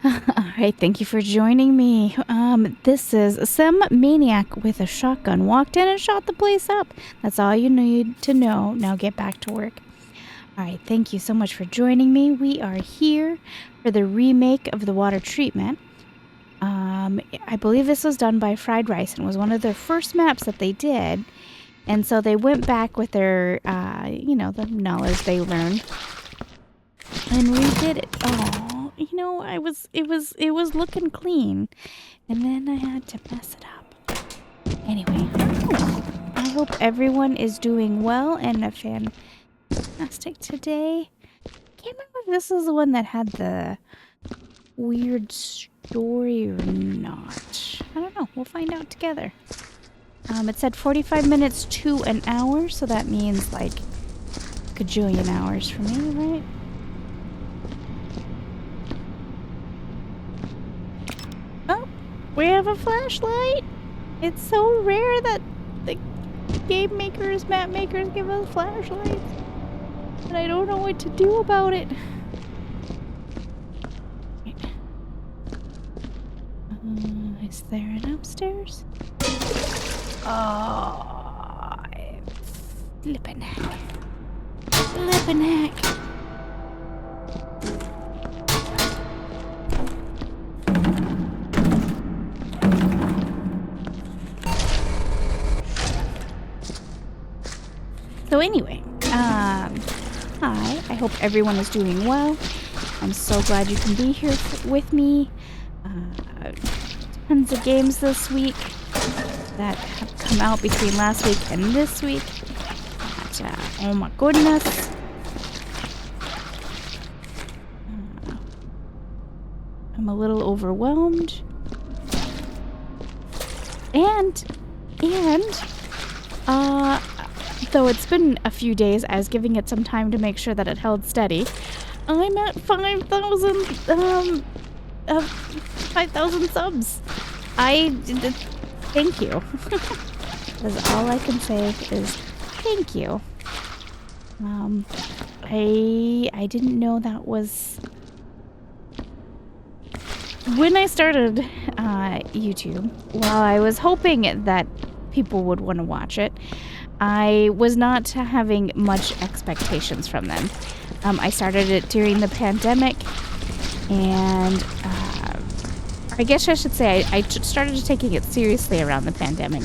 Alright, thank you for joining me. This is some maniac with a shotgun walked in and shot the place up. That's all you need to know. Now get back to work. Alright, thank you so much for joining me. We are here for the remake of the water treatment. I believe this was done by Fried Rice and was one of their first maps that they did. And so they went back with their, the knowledge they learned and redid it. Oh, it was looking clean, and then I had to mess it up. Anyway, I hope everyone is doing well and a fantastic today. Can't remember if this is the one that had the weird story or not. I don't know. We'll find out together. It said 45 minutes to an hour, so that means like a gajillion hours for me, right? Oh, we have a flashlight. It's so rare that the game makers, map makers give us flashlights, and I don't know what to do about it. Is there an upstairs? Oh, flippin' heck. Flippin' heck. So anyway, hi. I hope everyone is doing well. I'm so glad you can be here with me. Tons of games this week that have come out between last week and this week. Oh my goodness. I'm a little overwhelmed. And though it's been a few days, I was giving it some time to make sure that it held steady. I'm at 5,000 subs. Thank you. That's all I can say is thank you. I didn't know that was when I started YouTube. While I was hoping that people would want to watch it, I was not having much expectations from them. I started it during the pandemic, and I guess I should say I started taking it seriously around the pandemic,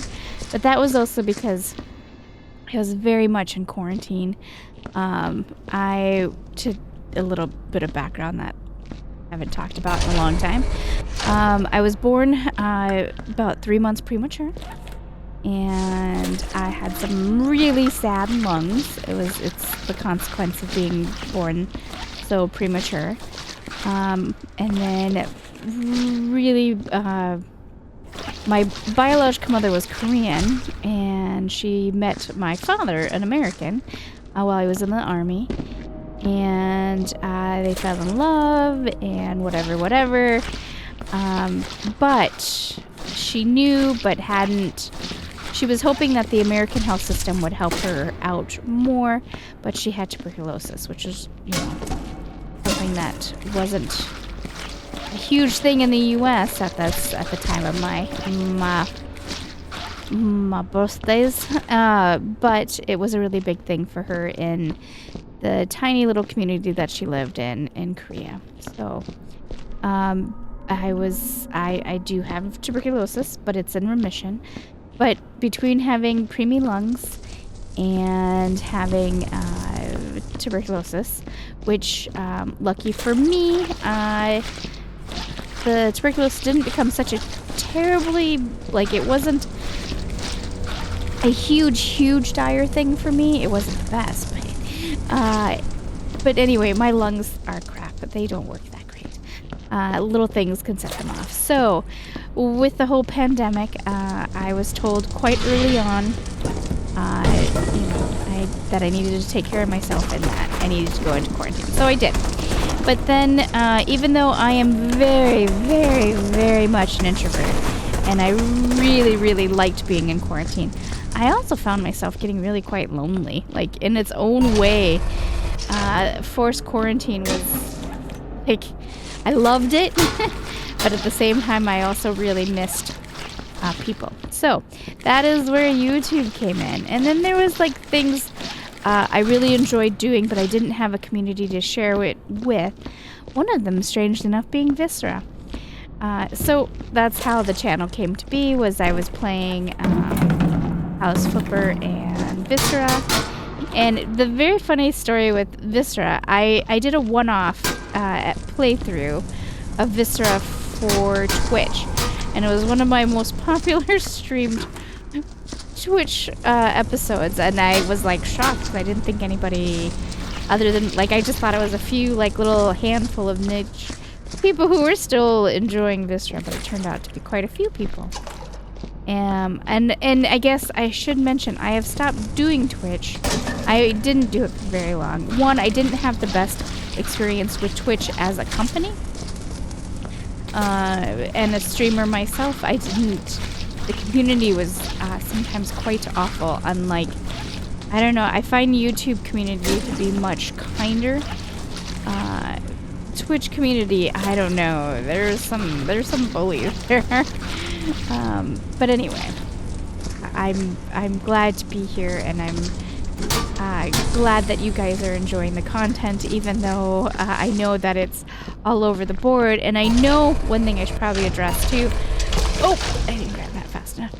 but that was also because I was very much in quarantine. To a little bit of background that I haven't talked about in a long time. I was born about 3 months premature, and I had some really sad lungs. It's the consequence of being born so premature. And then really, my biological mother was Korean, and she met my father, an American, while I was in the army. And they fell in love and whatever. But she knew but hadn't. She was hoping that the American health system would help her out more, but she had tuberculosis, which is, something that wasn't a huge thing in the U.S. at the time of my birthdays, but it was a really big thing for her in the tiny little community that she lived in Korea. So, I do have tuberculosis, but it's in remission. But between having preemie lungs and having tuberculosis, which, lucky for me, the tuberculosis didn't become such a terribly, it wasn't a huge dire thing for me. It wasn't the best, but anyway, my lungs are crap, but they don't work that great. Little things can set them off. So, with the whole pandemic, I was told quite early on, that I needed to take care of myself and that I needed to go into quarantine. So I did. But then, even though I am very much an introvert, and I really liked being in quarantine, I also found myself getting really quite lonely, in its own way. Forced quarantine was Like, I loved it, but at the same time, I also really missed people. So that is where YouTube came in. And then there was like things I really enjoyed doing, but I didn't have a community to share it with. One of them, strangely enough, being Viscera. So that's how the channel came to be, was I was playing House Flipper and Viscera. And the very funny story with Viscera, I did a one-off playthrough of Viscera for Twitch. And it was one of my most popular streamed Twitch episodes. And I was like shocked because I didn't think anybody other than, like, I just thought it was a few, like, little handful of niche people who were still enjoying Viscera, but it turned out to be quite a few people. And I guess I should mention, I have stopped doing Twitch. I didn't do it for very long. One, I didn't have the best experience with Twitch as a company. And a streamer myself, I didn't. The community was sometimes quite awful, unlike, I don't know, I find YouTube community to be much kinder. Twitch community, I don't know, there's some bullies there. But anyway, I'm glad to be here, and I'm glad that you guys are enjoying the content, even though I know that it's all over the board. And I know one thing I should probably address too. Oh, I didn't grab that fast enough.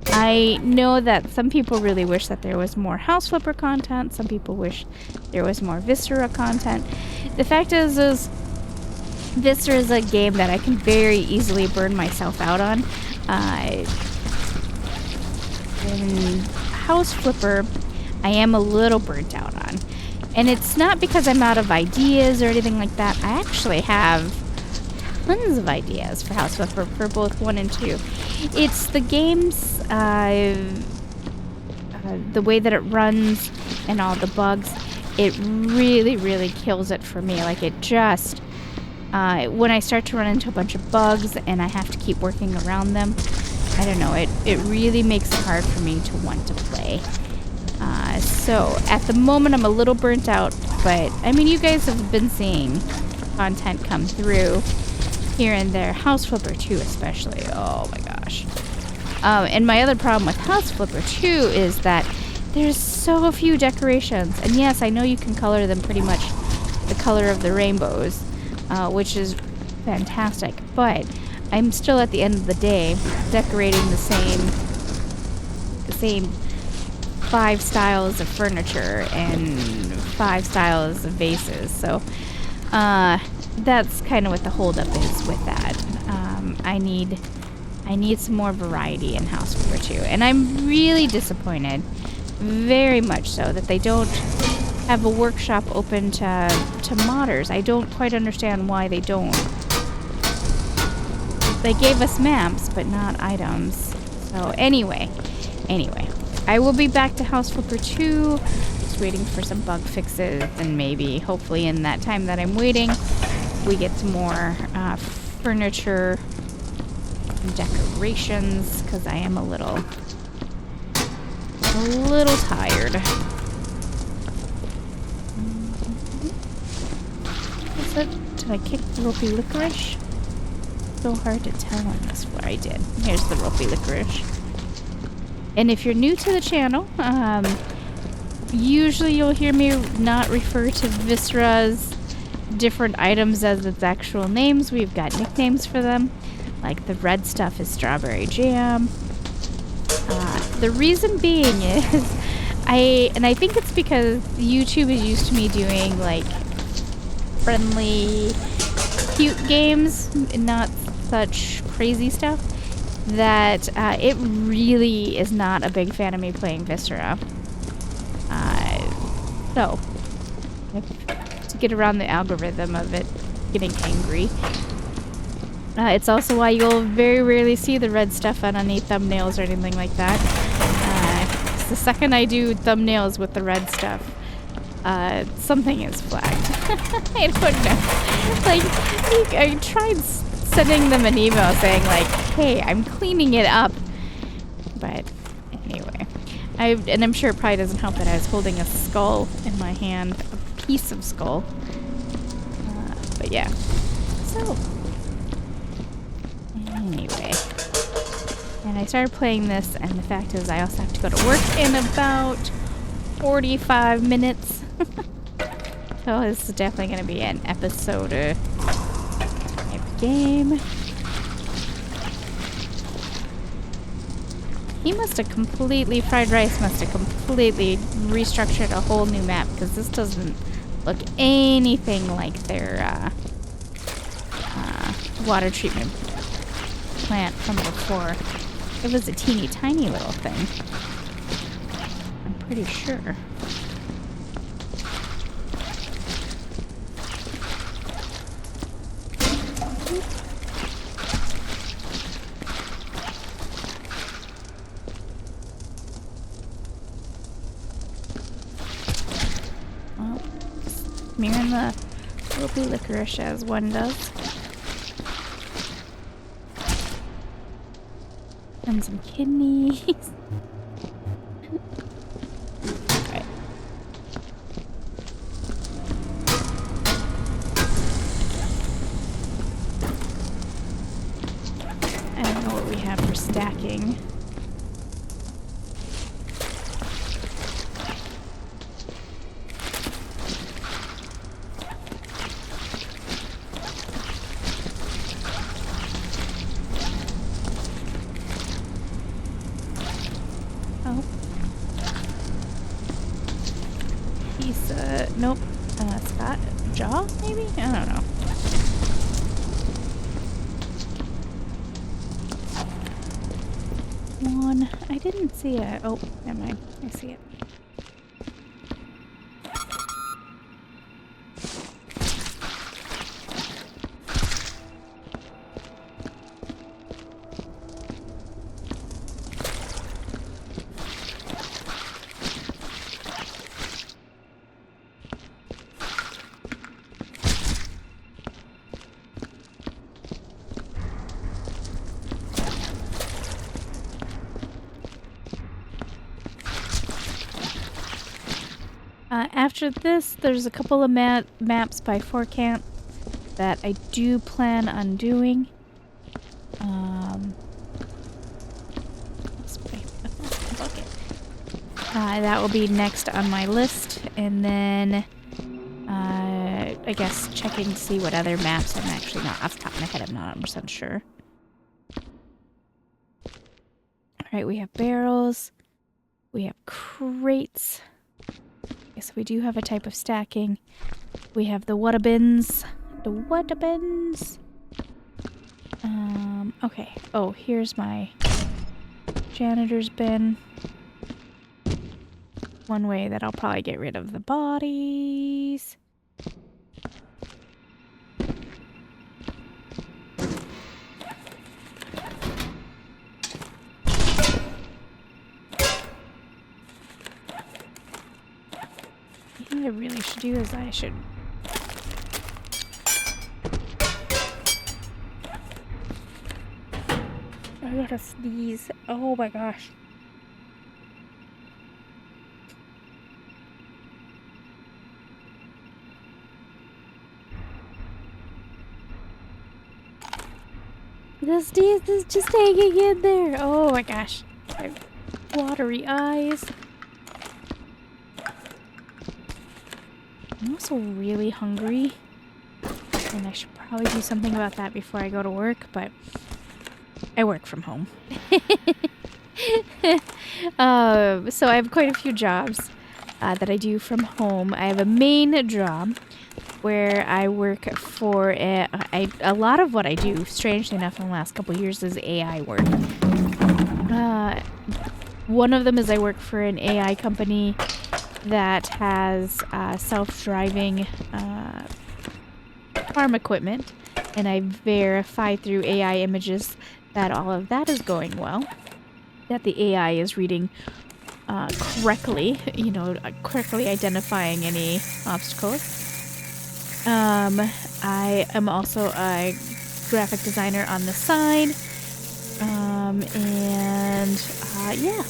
I know that some people really wish that there was more House Flipper content. Some people wish there was more Viscera content. The fact is Viscera is a game that I can very easily burn myself out on. In House Flipper, I am a little burnt out on. And it's not because I'm out of ideas or anything like that. I actually have tons of ideas for House Flipper for both 1 and 2. It's the game's, the way that it runs and all the bugs, it really, really kills it for me. Like, it just, when I start to run into a bunch of bugs and I have to keep working around them, I don't know, it really makes it hard for me to want to play. So at the moment I'm a little burnt out, but I mean, you guys have been seeing content come through here and there. House Flipper 2 especially, oh my gosh. And my other problem with House Flipper 2 is that there's so few decorations. And yes, I know you can color them pretty much the color of the rainbows, which is fantastic, but I'm still, at the end of the day, decorating the same 5 styles of furniture and 5 styles of vases. So that's kind of what the holdup is with that. I need some more variety in House Flipper 2, and I'm really disappointed, very much so, that they don't have a workshop open to modders. I don't quite understand why they don't. They gave us maps, but not items. So anyway, I will be back to House Flipper 2. Just waiting for some bug fixes, and maybe, hopefully, in that time that I'm waiting, we get some more furniture and decorations, because I am a little tired. Is it? Did I kick the ropey licorice? So hard to tell on this floor. I did. Here's the ropey licorice. And if you're new to the channel, usually you'll hear me not refer to Viscera's different items as its actual names. We've got nicknames for them. Like the red stuff is strawberry jam. The reason being is I think it's because YouTube is used to me doing like friendly, cute games and not such crazy stuff, that it really is not a big fan of me playing Viscera. So to get around the algorithm of it getting angry. It's also why you'll very rarely see the red stuff on any thumbnails or anything like that. The second I do thumbnails with the red stuff, something is flagged. I don't know. Like, I tried sending them an email saying like, hey, I'm cleaning it up. But anyway, and I'm sure it probably doesn't help that I was holding a skull in my hand, a piece of skull. But yeah. So, anyway. And I started playing this, and the fact is I also have to go to work in about 45 minutes. So this is definitely going to be an episode type game. He must have completely, Fried Rice must have completely restructured a whole new map, because this doesn't look anything like their water treatment plant from before. It was a teeny tiny little thing. I'm pretty sure. Well, smearing the loopy licorice as one does. And some kidneys. Alright. I don't know what we have for stacking. Nope. Scott? Jaw, maybe? I don't know. One. I didn't see it. Oh, never mind. I see it. After this, there's a couple of maps by 4Camp that I do plan on doing. Bucket. That will be next on my list, and then I guess checking to see what other maps. I'm actually not off the top of my head. I'm not 100% sure. All right, we have barrels. We have crates. So we do have a type of stacking. We have the water bins. The water bins. Okay. Oh, here's my janitor's bin. One way that I'll probably get rid of the bodies. What I really should do is I should I gotta sneeze. Oh my gosh. The sneeze is just hanging in there. Oh my gosh. I have watery eyes. I'm also really hungry, and I should probably do something about that before I go to work, but I work from home. So I have quite a few jobs that I do from home. I have a main job where I work for a lot of what I do, strangely enough, in the last couple of years is AI work. One of them is I work for an AI company that has self-driving farm equipment, and I verify through AI images that all of that is going well, that the AI is reading correctly, correctly identifying any obstacles. I am also a graphic designer on the side, and yeah.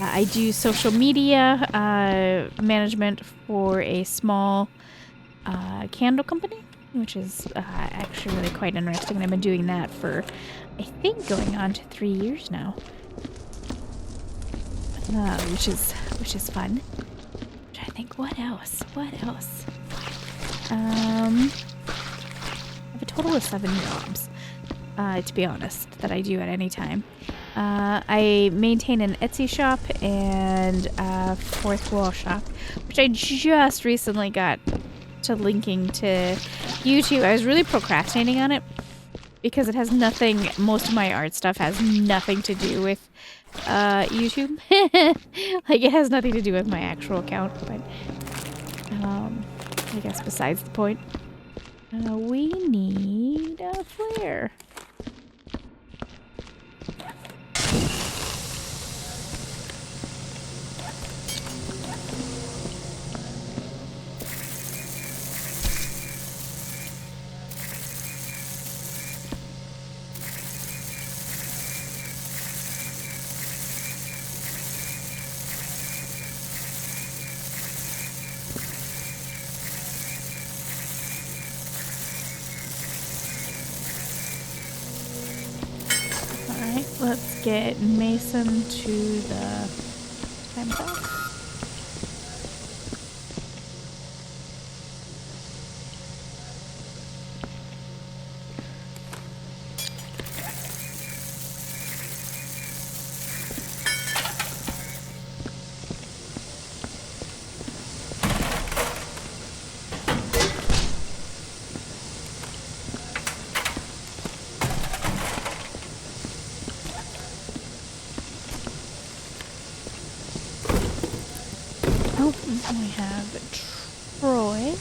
I do social media management for a small candle company, which is actually really quite interesting. And I've been doing that for, I think, going on to 3 years now, which is fun. I'm trying to think, what else? I have a total of 7 jobs, to be honest, that I do at any time. I maintain an Etsy shop and a fourth wall shop, which I just recently got to linking to YouTube. I was really procrastinating on it because it has nothing, most of my art stuff has nothing to do with YouTube. Like, it has nothing to do with my actual account, but I guess besides the point. We need a flare. Let's get Mason to the time clock. We have Troy.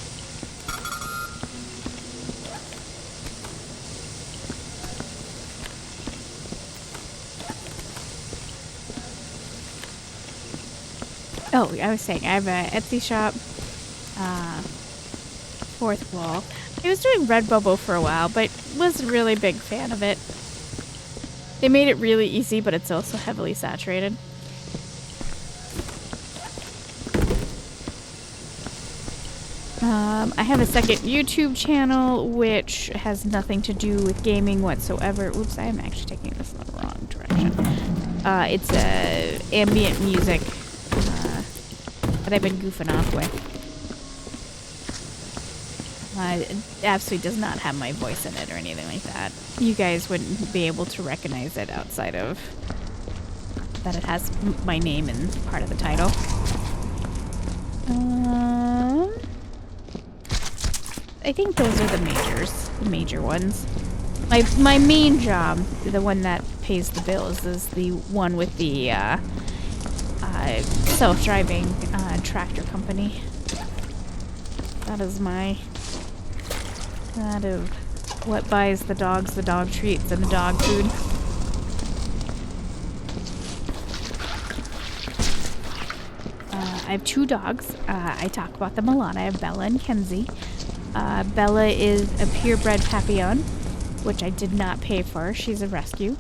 Oh, I was saying, I have an Etsy shop, fourth wall. I was doing Redbubble for a while, but wasn't really a big fan of it. They made it really easy, but it's also heavily saturated. I have a second YouTube channel, which has nothing to do with gaming whatsoever. Oops, I am actually taking this in the wrong direction. It's ambient music that I've been goofing off with. It absolutely does not have my voice in it or anything like that. You guys wouldn't be able to recognize it outside of that it has my name in part of the title. I think those are the major ones. My main job, the one that pays the bills, is the one with the self-driving tractor company. That is what buys the dogs the dog treats and the dog food. I have 2 dogs. I talk about them a lot. I have Bella and Kenzie. Bella is a purebred Papillon, which I did not pay for. She's a rescue.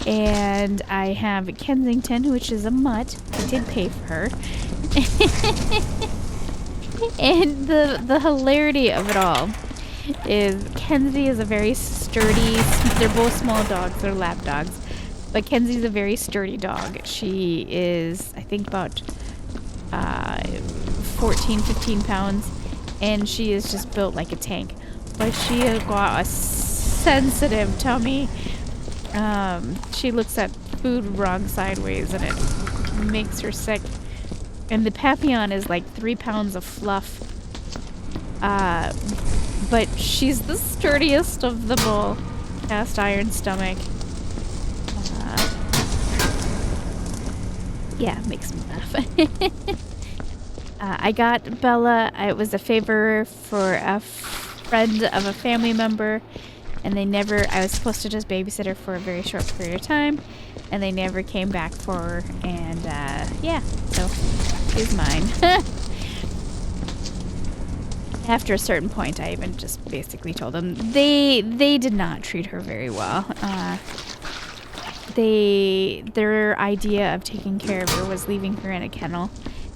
And I have Kensington, which is a mutt. I did pay for her. And the hilarity of it all is Kenzie is a very sturdy, they're both small dogs, they're lap dogs, but Kenzie's a very sturdy dog. She is, I think, about 14, 15 pounds. And she is just built like a tank. But she has got a sensitive tummy. She looks at food wrong sideways and it makes her sick. And the Papillon is like 3 pounds of fluff. But she's the sturdiest of them all. Cast iron stomach. Yeah, it makes me laugh. I got Bella. It was a favor for a friend of a family member, and I was supposed to just babysit her for a very short period of time, and they never came back for her, and yeah, so she's mine. After a certain point, I even just basically told them they did not treat her very well. their idea of taking care of her was leaving her in a kennel,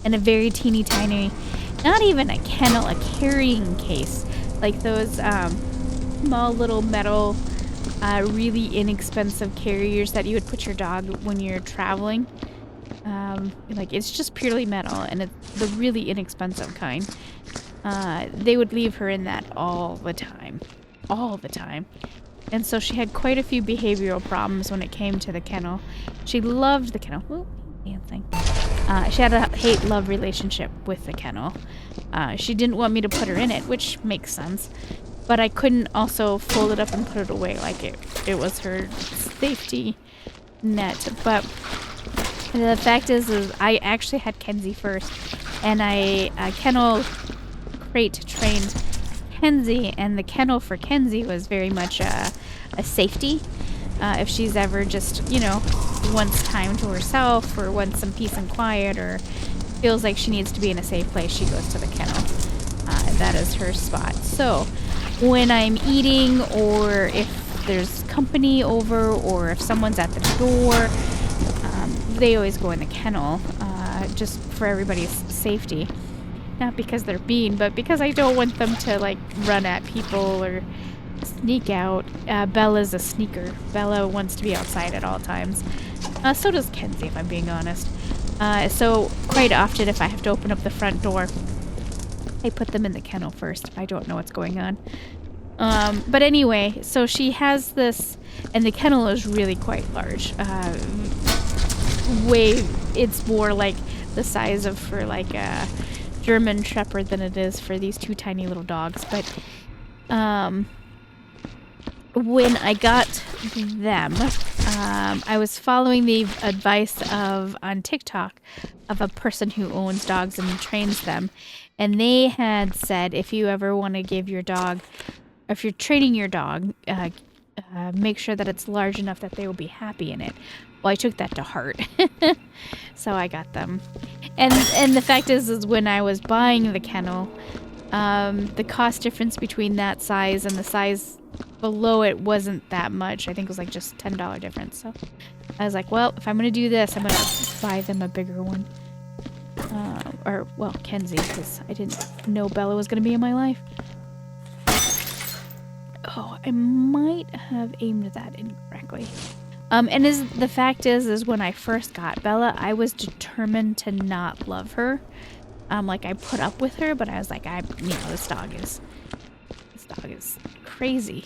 in a very teeny tiny, not even a kennel, a carrying case, like those small little metal, really inexpensive carriers that you would put your dog when you're traveling. Like it's just purely metal, and it's the really inexpensive kind. They would leave her in that all the time. And so she had quite a few behavioral problems when it came to the kennel. She loved the kennel. Ooh, dancing. She had a hate-love relationship with the kennel. She didn't want me to put her in it, which makes sense. But I couldn't also fold it up and put it away like it was her safety net. But the fact is I actually had Kenzie first. And I kennel crate trained Kenzie, and the kennel for Kenzie was very much a safety. If she's ever just, you know, wants time to herself or wants some peace and quiet or feels like she needs to be in a safe place, she goes to the kennel. That is her spot. So when I'm eating, or if there's company over, or if someone's at the door, they always go in the kennel, just for everybody's safety. Not because they're mean, but because I don't want them to, like, run at people or sneak out. Bella's a sneaker. Bella wants to be outside at all times. So does Kenzie, if I'm being honest. So quite often, if I have to open up the front door, I put them in the kennel first if I don't know what's going on. But anyway, so she has this, and the kennel is really quite large. It's more like the size of for like a German Shepherd than it is for these two tiny little dogs. But when I got them, I was following the advice on TikTok of a person who owns dogs and trains them, and they had said if you ever want to give your dog, if you're training your dog, make sure that it's large enough that they will be happy in it. Well, I took that to heart. So I got them. And the fact is when I was buying the kennel, the cost difference between that size and the size below it wasn't that much. I think it was like just $10 difference. So I was like, well, if I'm going to do this, I'm going to buy them a bigger one. Well, Kenzie, because I didn't know Bella was going to be in my life. Oh, I might have aimed that incorrectly. And the fact is when I first got Bella, I was determined to not love her. Like I put up with her, but I was like, this dog is crazy.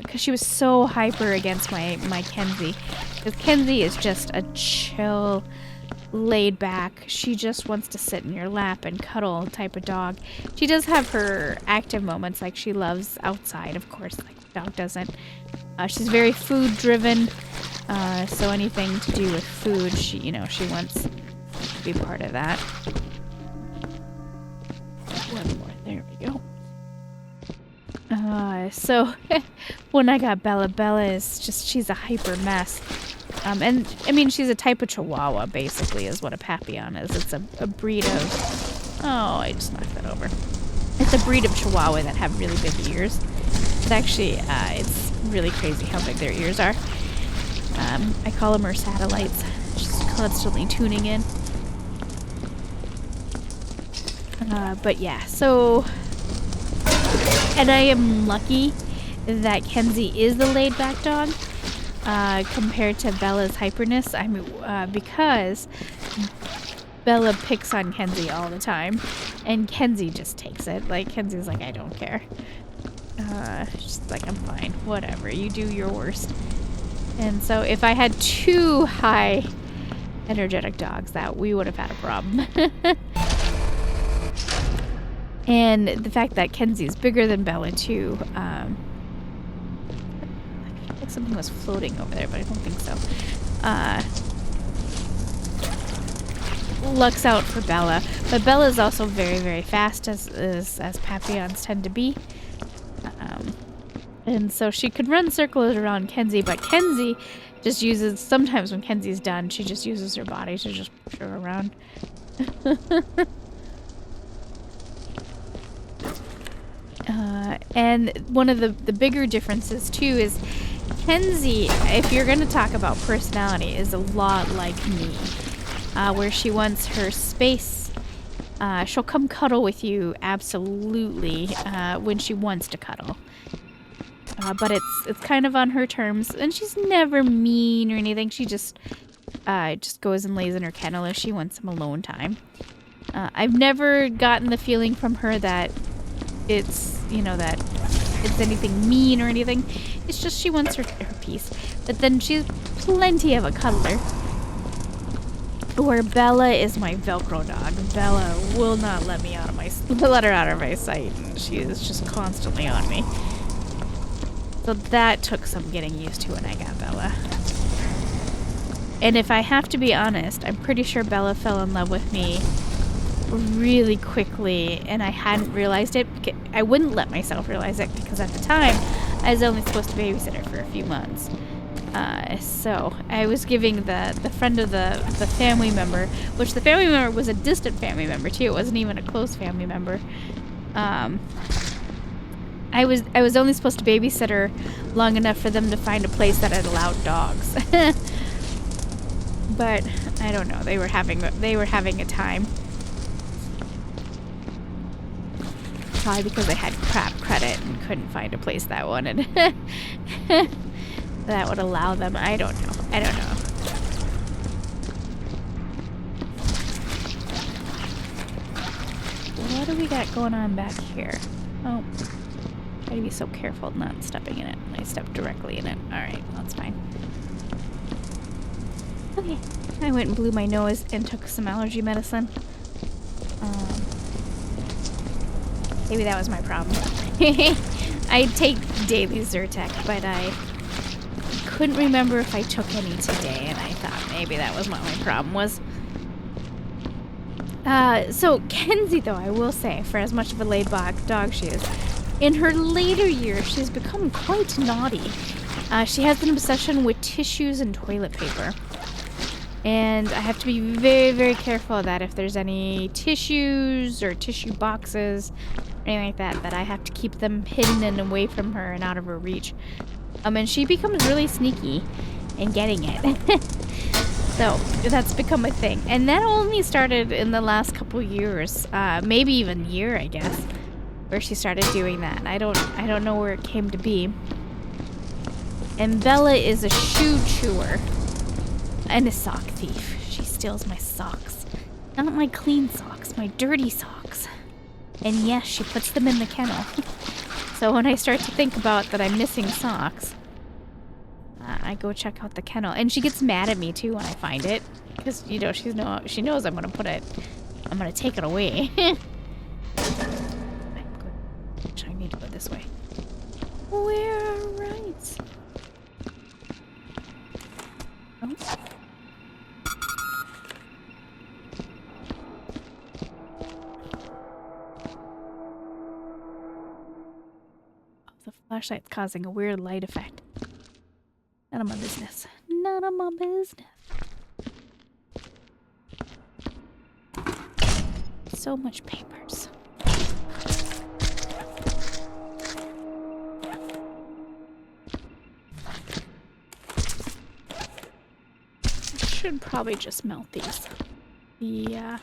Cause she was so hyper against my Kenzie. Cause Kenzie is just a chill, laid back. She just wants to sit in your lap and cuddle type of dog. She does have her active moments, like she loves outside, of course, like the dog doesn't. She's very food driven. So anything to do with food, she wants to be part of that. One more, there we go. So when I got Bella is she's a hyper mess. And I mean, she's a type of Chihuahua, basically, is what a Papillon is. It's a breed of, oh, I just knocked that over. It's a breed of Chihuahua that have really big ears. But actually, it's really crazy how big their ears are. I call them her satellites. She's constantly tuning in. But yeah, so... And I am lucky that Kenzie is the laid-back dog compared to Bella's hyperness. I mean, because Bella picks on Kenzie all the time, and Kenzie just takes it. Like, Kenzie's like, I don't care. She's like, I'm fine. Whatever. You do your worst. And so if I had two high energetic dogs, we would have had a problem. And the fact that Kenzie's bigger than Bella too, I feel like something was floating over there, but I don't think so. Luck's out for Bella, but Bella's also very, very fast, as Papillons tend to be. And so she could run circles around Kenzie, but Kenzie just uses, sometimes when Kenzie's done, she just uses her body to just push her around. And one of the bigger differences too is Kenzie, if you're going to talk about personality, is a lot like me. Where she wants her space. She'll come cuddle with you, absolutely, when she wants to cuddle. But it's kind of on her terms, and she's never mean or anything. She just goes and lays in her kennel if she wants some alone time. I've never gotten the feeling from her that it's, that it's anything mean or anything. It's just she wants her peace. But then she's plenty of a cuddler. Where Bella is my Velcro dog. Bella will not let her out of my sight, and she is just constantly on me. So that took some getting used to when I got Bella. And if I have to be honest, I'm pretty sure Bella fell in love with me really quickly, and I hadn't realized it. I wouldn't let myself realize it because at the time, I was only supposed to babysit her for a few months. So I was giving the friend of the family member, which the family member was a distant family member too. It wasn't even a close family member. I was only supposed to babysit her long enough for them to find a place that had allowed dogs. But I don't know. They were having a time. Probably because they had crap credit and couldn't find a place that wanted that would allow them. I don't know. What do we got going on back here? Oh, try to be so careful not stepping in it. I stepped directly in it. All right, that's fine. Okay, I went and blew my nose and took some allergy medicine. Maybe that was my problem. I take daily Zyrtec, but I couldn't remember if I took any today, and I thought maybe that was what my problem was. So Kenzie, though, I will say, for as much of a laid-back dog she is, in her later years, she's become quite naughty. She has an obsession with tissues and toilet paper. And I have to be very, very careful that if there's any tissues or tissue boxes, or anything like that, that I have to keep them hidden and away from her and out of her reach. And she becomes really sneaky in getting it. So that's become a thing. And that only started in the last couple years, maybe even year, I guess, where she started doing that. I don't know where it came to be. And Bella is a shoe chewer. And a sock thief. She steals my socks. Not my clean socks, my dirty socks. And yes, she puts them in the kennel. So when I start to think about that I'm missing socks, I go check out the kennel. And she gets mad at me too when I find it. Because, she knows I'm going to take it away. I need to go this way. Where are rights? Oh. The flashlight's causing a weird light effect. None of my business. None of my business. So much papers. I should probably just melt these. Yeah.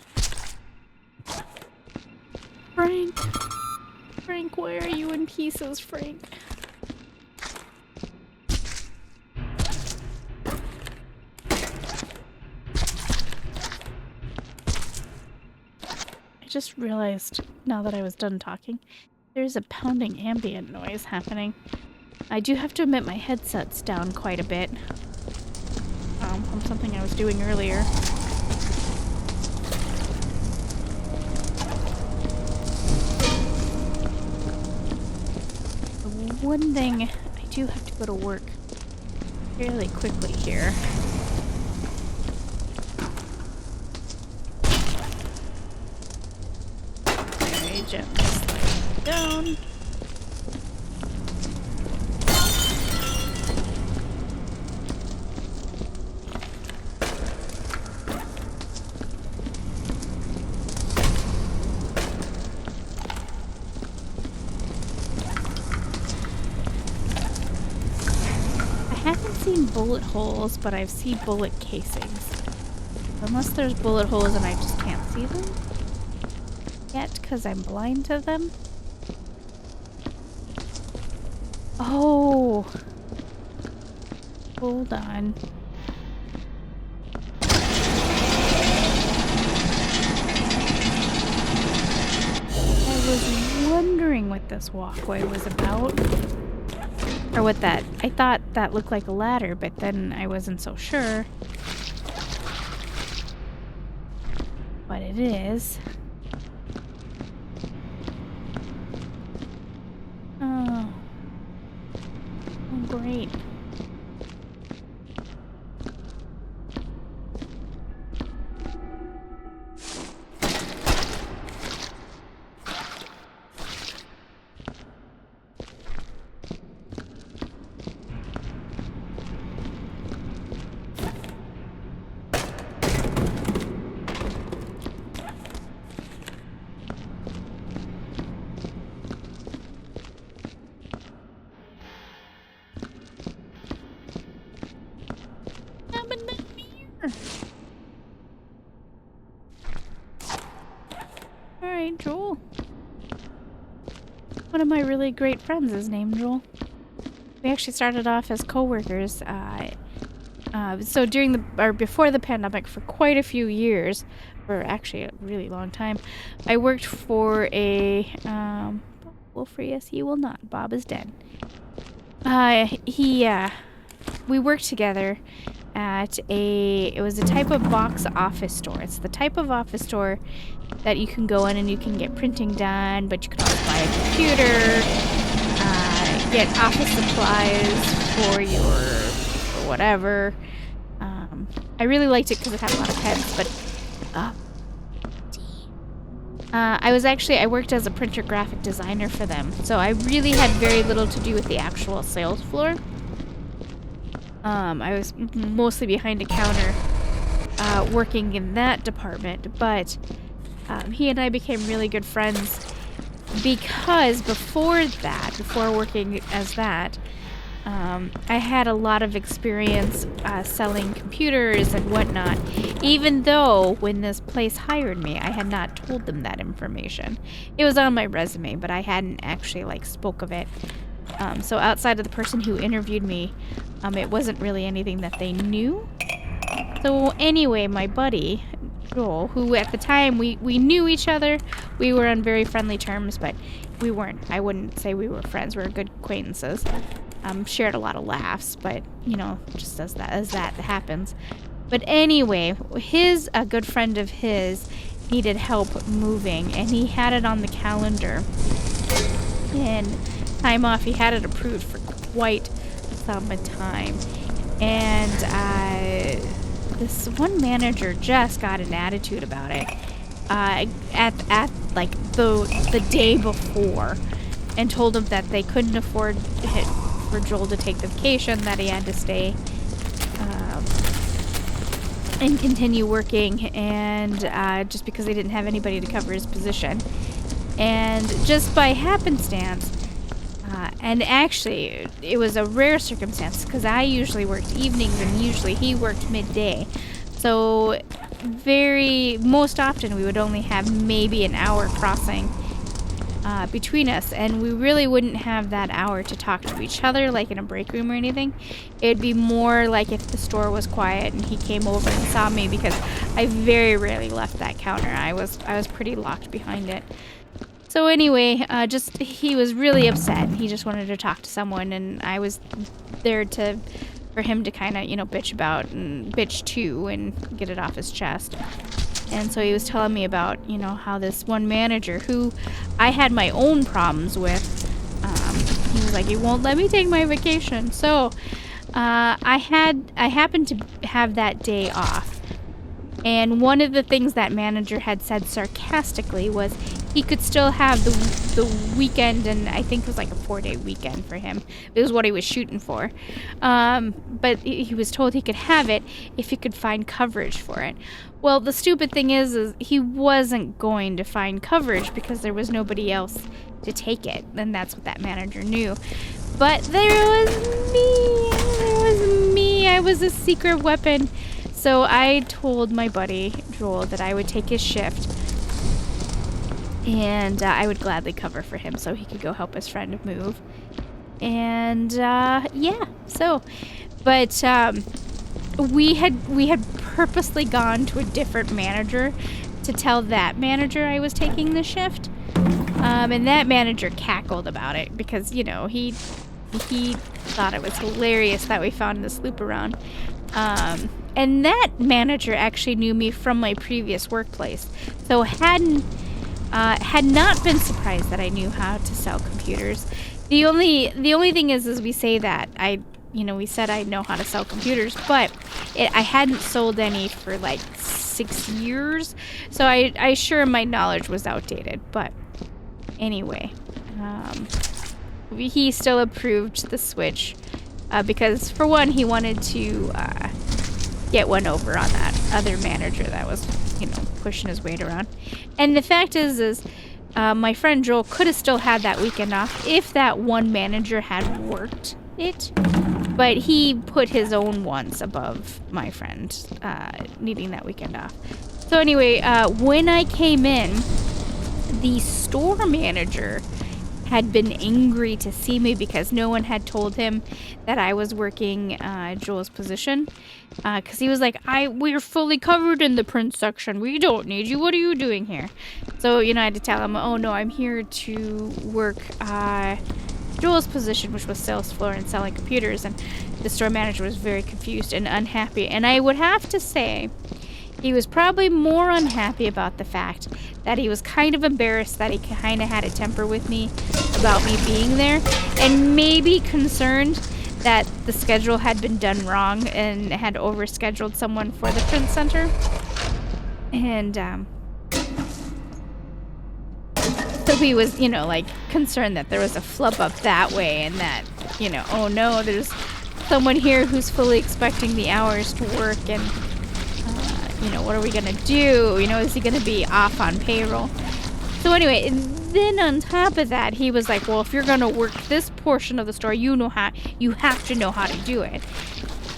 Frank, why are you in pieces, Frank? I just realized, now that I was done talking, there's a pounding ambient noise happening. I do have to admit my headset's down quite a bit. From something I was doing earlier. One thing, I do have to go to work fairly quickly here. Very gently slide down. seen bullet holes, but I've seen bullet casings. Unless there's bullet holes and I just can't see them yet because I'm blind to them. Oh! Hold on. I was wondering what this walkway was about. Or what that... I thought that looked like a ladder, but then I wasn't so sure. But it is. Oh. Oh, great. Alright, Joel. One of my really great friends is named Joel. We actually started off as co-workers. So before the pandemic, for quite a few years, or actually a really long time, I worked for a will free us, he will not. Bob is dead. We worked together at it was a type of box office store. It's the type of office store that you can go in and you can get printing done, but you can also buy a computer, get office supplies for whatever. I really liked it because it had a lot of pens, but I worked as a printer graphic designer for them, so I really had very little to do with the actual sales floor. I was mostly behind a counter, working in that department, but he and I became really good friends because before working as that, I had a lot of experience selling computers and whatnot, even though when this place hired me, I had not told them that information. It was on my resume, but I hadn't actually spoke of it. So outside of the person who interviewed me, it wasn't really anything that they knew. So anyway, my buddy, Joel, who at the time we knew each other, we were on very friendly terms, but I wouldn't say we were friends, we were good acquaintances. Shared a lot of laughs, but, just as that happens. But anyway, a good friend of his needed help moving, and he had it on the calendar. And time off, he had it approved for quite some time. And this one manager just got an attitude about it at the day before, and told him that they couldn't afford for Joel to take the vacation, that he had to stay and continue working, and just because they didn't have anybody to cover his position. And just by happenstance, and actually it was a rare circumstance because I usually worked evenings and usually he worked midday, so most often we would only have maybe an hour crossing between us, and we really wouldn't have that hour to talk to each other like in a break room or anything. It'd be more like if the store was quiet and he came over and saw me, because I very rarely left that counter. I was pretty locked behind it. So anyway, he was really upset. He just wanted to talk to someone, and I was there for him to kind of, bitch too and get it off his chest. And so he was telling me about, how this one manager who I had my own problems with, he was like, "You won't let me take my vacation." So I happened to have that day off. And one of the things that manager had said sarcastically was he could still have the weekend, and I think it was like a 4-day weekend for him. It was what he was shooting for. But he was told he could have it if he could find coverage for it. Well, the stupid thing is he wasn't going to find coverage because there was nobody else to take it, and that's what that manager knew. But there was me me I was a secret weapon. So I told my buddy, Joel, that I would take his shift. And I would gladly cover for him so he could go help his friend move. And yeah, so. But we had purposely gone to a different manager to tell that manager I was taking the shift. And that manager cackled about it because, you know, he thought it was hilarious that we found this loop around. And that manager actually knew me from my previous workplace. So had not been surprised that I knew how to sell computers. The only thing is we say that we said I know how to sell computers, but I hadn't sold any for like 6 years. So I sure my knowledge was outdated, but anyway, he still approved the switch because for one, he wanted to get one over on that other manager that was, pushing his weight around. And the fact is my friend Joel could have still had that weekend off if that one manager had worked it, but he put his own wants above my friend needing that weekend off. So anyway, when I came in, the store manager had been angry to see me because no one had told him that I was working Joel's position. Because he was like, we're fully covered in the print section. We don't need you. What are you doing here? So, I had to tell him, oh no, I'm here to work Joel's position, which was sales floor and selling computers. And the store manager was very confused and unhappy. And I would have to say, he was probably more unhappy about the fact that he was kind of embarrassed that he kind of had a temper with me about me being there, and maybe concerned that the schedule had been done wrong and had overscheduled someone for the print center. And so he was, concerned that there was a flub up that way and that, oh no, there's someone here who's fully expecting the hours to work and what are we going to do? Is he going to be off on payroll? So anyway, then on top of that, he was like, well, if you're going to work this portion of the store, you have to know how to do it.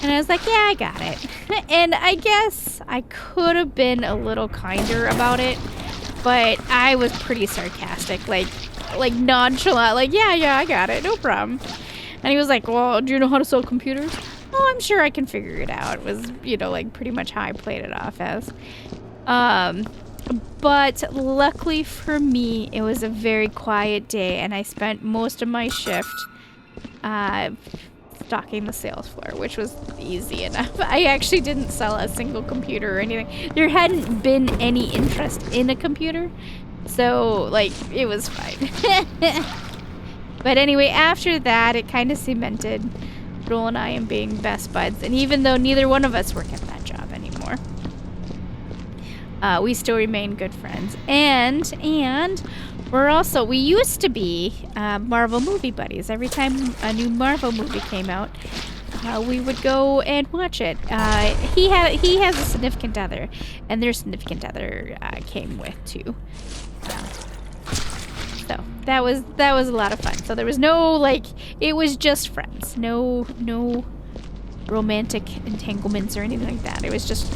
And I was like, yeah, I got it. And I guess I could have been a little kinder about it, but I was pretty sarcastic, like nonchalant, like, yeah, I got it, no problem. And he was like, well, do you know how to sell computers? Oh, I'm sure I can figure it out. It was, pretty much how I played it off as. But luckily for me, it was a very quiet day, and I spent most of my shift stocking the sales floor, which was easy enough. I actually didn't sell a single computer or anything. There hadn't been any interest in a computer, so, it was fine. But anyway, after that, it kind of cemented Joel and I in being best buds, and even though neither one of us work at that job anymore, we still remain good friends. And we used to be Marvel movie buddies. Every time a new Marvel movie came out, we would go and watch it. He has a significant other, and their significant other came with too. So that was a lot of fun. So there was no it was just friends. No romantic entanglements or anything like that. It was just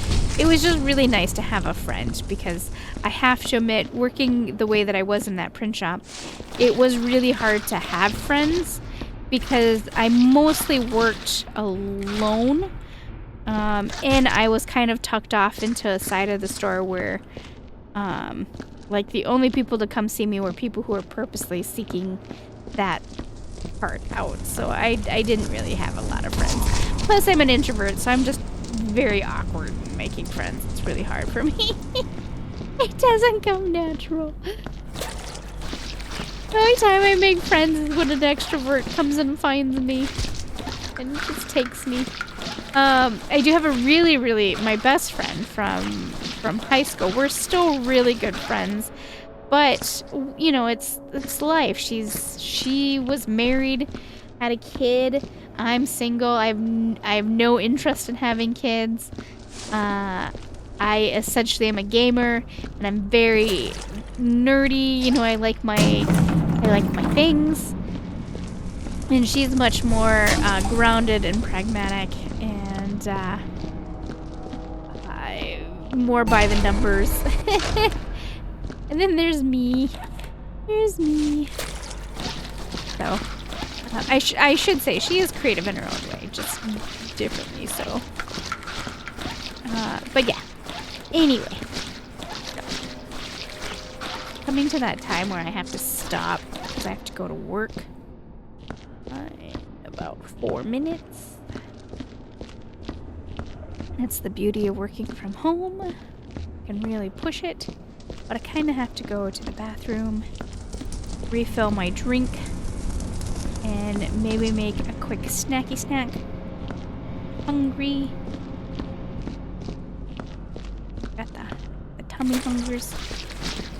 really nice to have a friend, because I have to admit, working the way that I was in that print shop, it was really hard to have friends because I mostly worked alone. And I was kind of tucked off into a side of the store where the only people to come see me were people who were purposely seeking that part out. So I didn't really have a lot of friends. Plus, I'm an introvert, so I'm just very awkward making friends. It's really hard for me. It doesn't come natural. The only time I make friends is when an extrovert comes and finds me and just takes me. I do have a really, my best friend from high school. We're still really good friends, but it's life. She was married, had a kid. I'm single. I have no interest in having kids. I essentially am a gamer, and I'm very nerdy. I like my things. And she's much more grounded and pragmatic, and and more by the numbers. And then there's me. There's me. So, I should say she is creative in her own way, just differently. So, but yeah. Anyway, coming to that time where I have to stop because I have to go to work. In about 4 minutes. That's the beauty of working from home. I can really push it, but I kind of have to go to the bathroom, refill my drink, and maybe make a quick snacky snack. Hungry. Got the tummy hungers.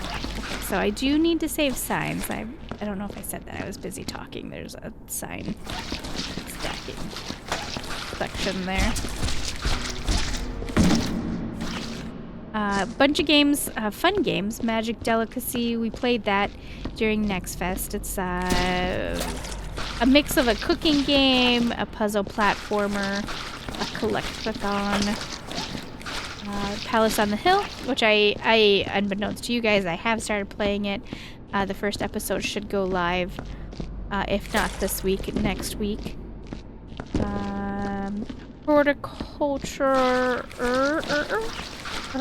Okay, so I do need to save signs. I don't know if I said that. I was busy talking. There's a sign stacking section there. Bunch of games, fun games. Magic Delicacy, we played that during Next Fest. It's a mix of a cooking game, a puzzle platformer, a collect-a-thon. Palace on the Hill, which I, unbeknownst to you guys, I have started playing it. The first episode should go live, if not this week, next week. Horticulture. I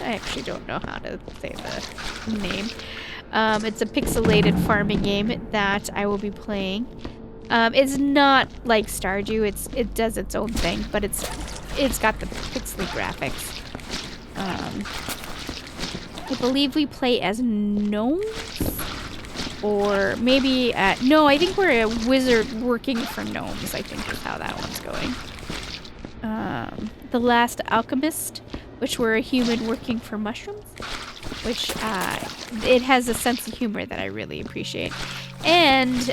actually don't know how to say the name. It's a pixelated farming game that I will be playing. It's not like Stardew. It does its own thing, but it's got the pixely graphics. I believe we play as gnomes, or maybe no. I think we're a wizard working for gnomes. I think is how that one's going. The Last Alchemist, which we're a human working for mushrooms, which it has a sense of humor that I really appreciate. And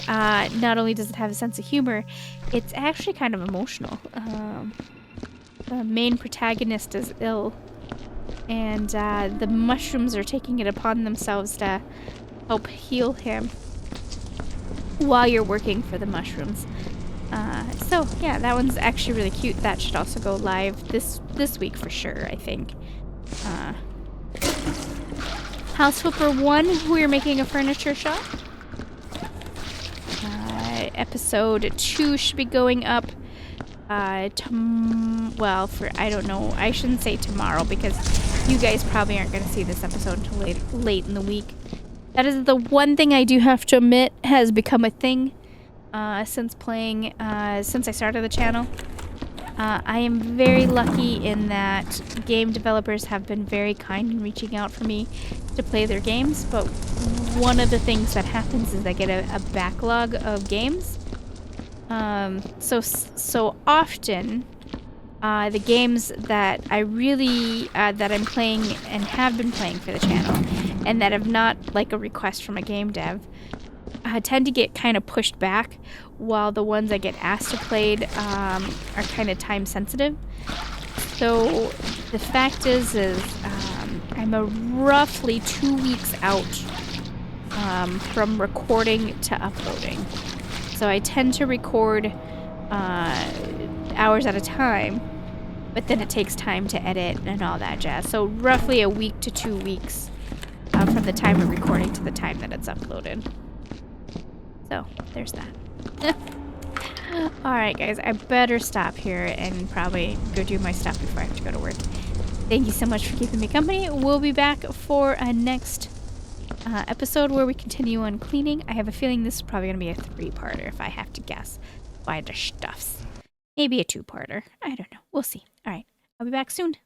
not only does it have a sense of humor, it's actually kind of emotional. The main protagonist is ill, and the mushrooms are taking it upon themselves to help heal him while you're working for the mushrooms. So yeah, that one's actually really cute. That should also go live this week for sure, I think. House Flipper 1, we're making a furniture shop. Episode 2 should be going up well, for, I don't know, I shouldn't say tomorrow because you guys probably aren't going to see this episode until late in the week. That is the one thing I do have to admit has become a thing since I started the channel. I am very lucky in that game developers have been very kind in reaching out for me to play their games, but one of the things that happens is I get a backlog of games. So often, the games that I really, that I'm playing and have been playing for the channel, and that have not, like, a request from a game dev, tend to get kind of pushed back, while the ones I get asked to play are kind of time sensitive. So the fact is I'm roughly 2 weeks out from recording to uploading. So I tend to record hours at a time, but then it takes time to edit and all that jazz. So roughly a week to 2 weeks from the time of recording to the time that it's uploaded. So there's that. Alright guys, I better stop here and probably go do my stuff before I have to go to work. Thank you so much for keeping me company. We'll be back for a next episode where we continue on cleaning. I have a feeling this is probably going to be a 3-parter if I have to guess by the stuffs. Maybe a 2-parter. I don't know. We'll see. Alright, I'll be back soon.